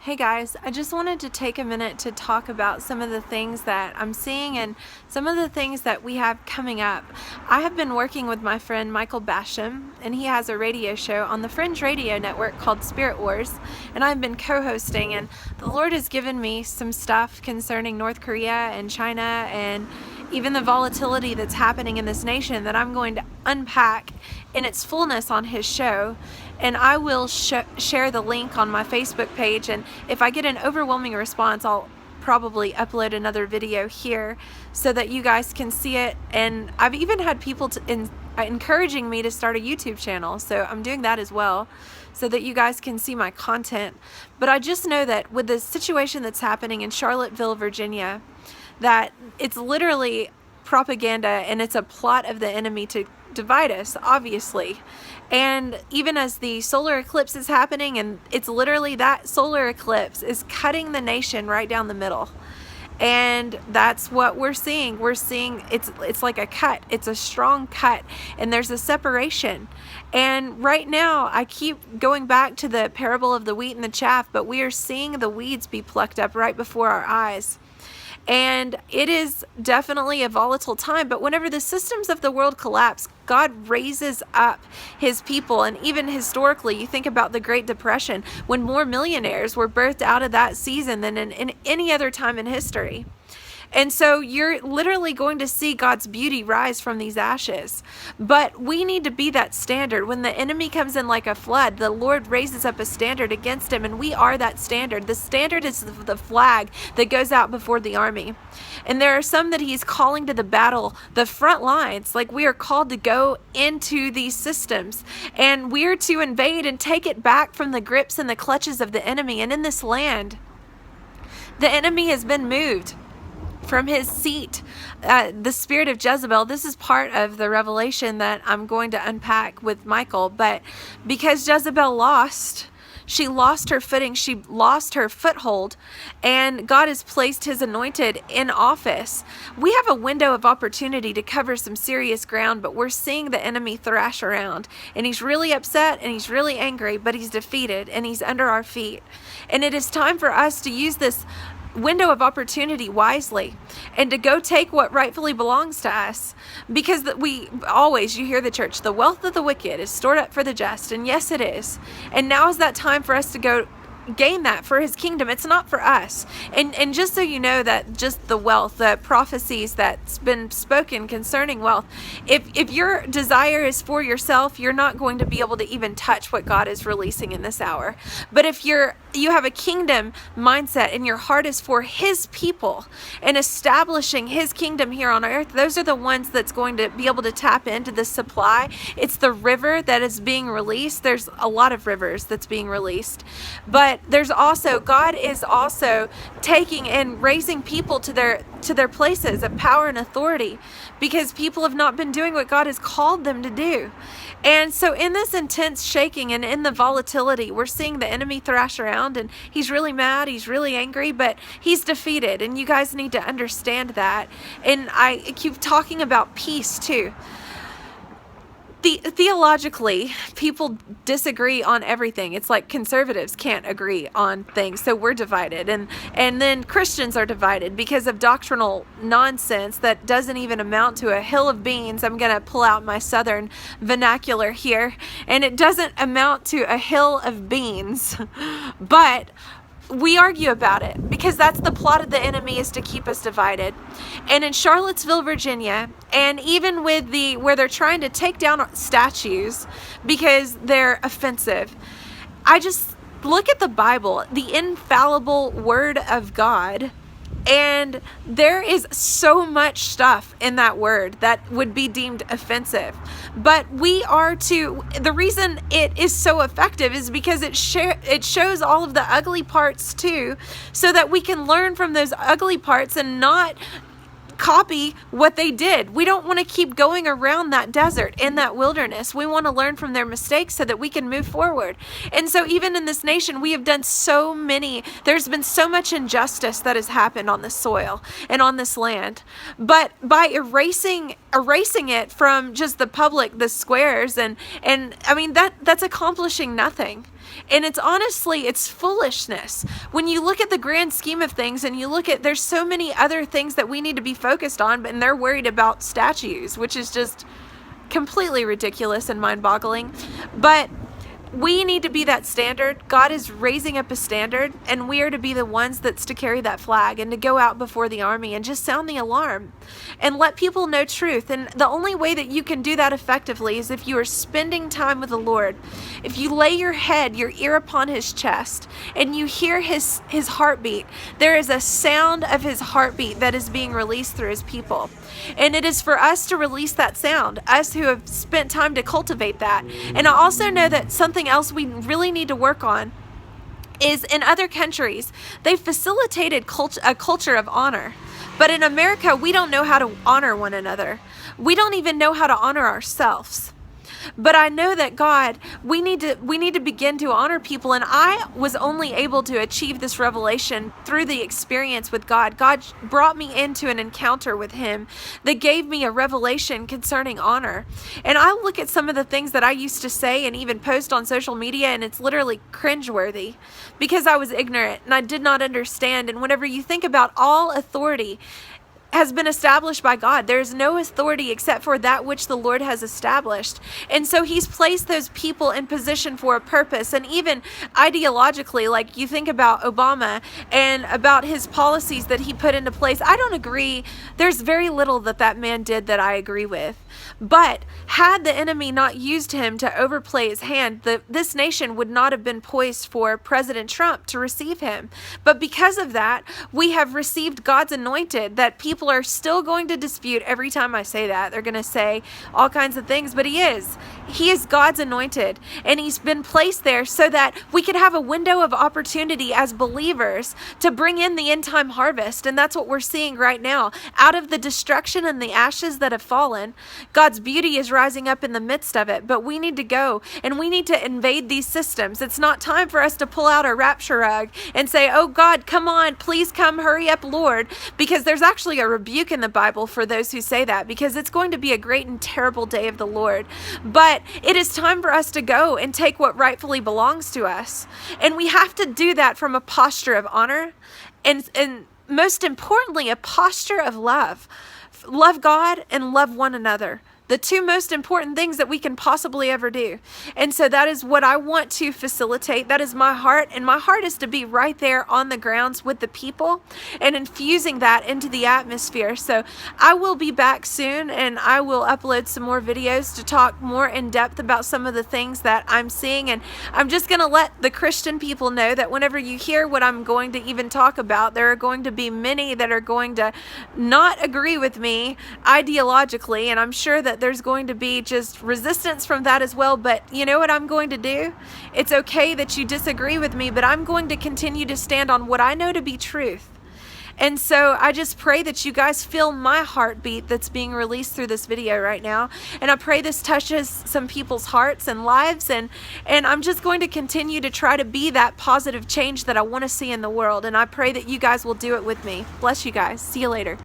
Hey guys, I just wanted to take a minute to talk about some of the things that I'm seeing and some of the things that we have coming up. I have been working with my friend Michael Basham, and he has a radio show on the Fringe Radio Network called Spirit Wars, and I've been co-hosting, and the Lord has given me some stuff concerning North Korea and China and even the volatility that's happening in this nation that I'm going to unpack in its fullness on his show. And I will share the link on my Facebook page, and if I get an overwhelming response, I'll probably upload another video here so that you guys can see it. And I've even had people encouraging me to start a YouTube channel, so I'm doing that as well so that you guys can see my content. But I just know that with the situation that's happening in Charlottesville, Virginia, that it's literally propaganda and it's a plot of the enemy to divide us, obviously. And even as the solar eclipse is happening, and it's literally that solar eclipse is cutting the nation right down the middle. And that's what we're seeing. We're seeing it's like a cut. It's a strong cut, and there's a separation. And right now, I keep going back to the parable of the wheat and the chaff, but we are seeing the weeds be plucked up right before our eyes. And it is definitely a volatile time, but whenever the systems of the world collapse, God raises up his people. And even historically, you think about the Great Depression, when more millionaires were birthed out of that season than in any other time in history. And so you're literally going to see God's beauty rise from these ashes. But we need to be that standard. When the enemy comes in like a flood, the Lord raises up a standard against him, and we are that standard. The standard is the flag that goes out before the army. And there are some that he's calling to the battle, the front lines. Like, we are called to go into these systems, and we're to invade and take it back from the grips and the clutches of the enemy. And in this land, the enemy has been moved from his seat. The spirit of Jezebel, this is part of the revelation that I'm going to unpack with Michael. But because Jezebel lost, she lost her footing, she lost her foothold, and God has placed his anointed in office. We have a window of opportunity to cover some serious ground, but we're seeing the enemy thrash around, and he's really upset and he's really angry, but he's defeated and he's under our feet. And it is time for us to use this window of opportunity wisely and to go take what rightfully belongs to us, because we always, you hear the church, the wealth of the wicked is stored up for the just, and yes, it is. And now is that time for us to go gain that for his kingdom. It's not for us. And just so you know, that just the wealth, the prophecies that's been spoken concerning wealth, if your desire is for yourself, you're not going to be able to even touch what God is releasing in this hour. But if you have a kingdom mindset and your heart is for his people and establishing his kingdom here on earth, those are the ones that's going to be able to tap into the supply. It's the river that is being released. There's a lot of rivers that's being released, but there's also, God is also taking and raising people to their places of power and authority, because people have not been doing what God has called them to do. And so in this intense shaking and in the volatility, we're seeing the enemy thrash around, and he's really mad, he's really angry, but he's defeated, and you guys need to understand that. And I keep talking about peace too. Theologically, people disagree on everything. It's like conservatives can't agree on things, so we're divided. And then Christians are divided because of doctrinal nonsense that doesn't even amount to a hill of beans. I'm going to pull out my southern vernacular here. And it doesn't amount to a hill of beans. But we argue about it because that's the plot of the enemy, is to keep us divided. And in Charlottesville, Virginia, and even with where they're trying to take down statues because they're offensive, I just look at the Bible, the infallible word of God, and there is so much stuff in that word that would be deemed offensive. But the reason it is so effective is because it shows all of the ugly parts too, so that we can learn from those ugly parts and not copy what they did. We don't want to keep going around that desert, in that wilderness. We want to learn from their mistakes so that we can move forward. And so even in this nation, we have done there's been so much injustice that has happened on this soil and on this land. But by erasing it from just the public, the squares, and I mean, that's accomplishing nothing. And it's honestly, it's foolishness. When you look at the grand scheme of things and you look at, there's so many other things that we need to be focused on, and they're worried about statues, which is just completely ridiculous and mind-boggling. But we need to be that standard. God is raising up a standard, and we are to be the ones that's to carry that flag and to go out before the army and just sound the alarm and let people know truth. And the only way that you can do that effectively is if you are spending time with the Lord. If you lay your head, your ear upon his chest, and you hear his heartbeat, there is a sound of his heartbeat that is being released through his people. And it is for us to release that sound, us who have spent time to cultivate that. And I also know that something else we really need to work on is in other countries, they've facilitated a culture of honor. But in America, we don't know how to honor one another. We don't even know how to honor ourselves. But I know that God, we need to begin to honor people. And I was only able to achieve this revelation through the experience with God. God brought me into an encounter with him that gave me a revelation concerning honor. And I look at some of the things that I used to say and even post on social media, and it's literally cringeworthy because I was ignorant and I did not understand. And whenever you think about all authority has been established by God. There is no authority except for that which the Lord has established. And so he's placed those people in position for a purpose. And even ideologically, like you think about Obama and about his policies that he put into place, I don't agree. There's very little that man did that I agree with. But had the enemy not used him to overplay his hand, this nation would not have been poised for President Trump to receive him. But because of that, we have received God's anointed, that people are still going to dispute every time I say that. They're going to say all kinds of things, but he is God's anointed, and he's been placed there so that we could have a window of opportunity as believers to bring in the end time harvest. And that's what we're seeing right now. Out of the destruction and the ashes that have fallen, God's beauty is rising up in the midst of it. But we need to go and we need to invade these systems. It's not time for us to pull out our rapture rug and say, oh God, come on, please come, hurry up, Lord, because there's actually a rebuke in the Bible for those who say that, because it's going to be a great and terrible day of the Lord. But it is time for us to go and take what rightfully belongs to us. And we have to do that from a posture of honor and most importantly, a posture of love. Love God and love one another. The two most important things that we can possibly ever do. And so that is what I want to facilitate. That is my heart. And my heart is to be right there on the grounds with the people and infusing that into the atmosphere. So I will be back soon, and I will upload some more videos to talk more in depth about some of the things that I'm seeing. And I'm just going to let the Christian people know that whenever you hear what I'm going to even talk about, there are going to be many that are going to not agree with me ideologically. And I'm sure that there's going to be just resistance from that as well. But you know what I'm going to do? It's okay that you disagree with me, but I'm going to continue to stand on what I know to be truth. And so I just pray that you guys feel my heartbeat that's being released through this video right now. And I pray this touches some people's hearts and lives. And I'm just going to continue to try to be that positive change that I want to see in the world. And I pray that you guys will do it with me. Bless you guys. See you later.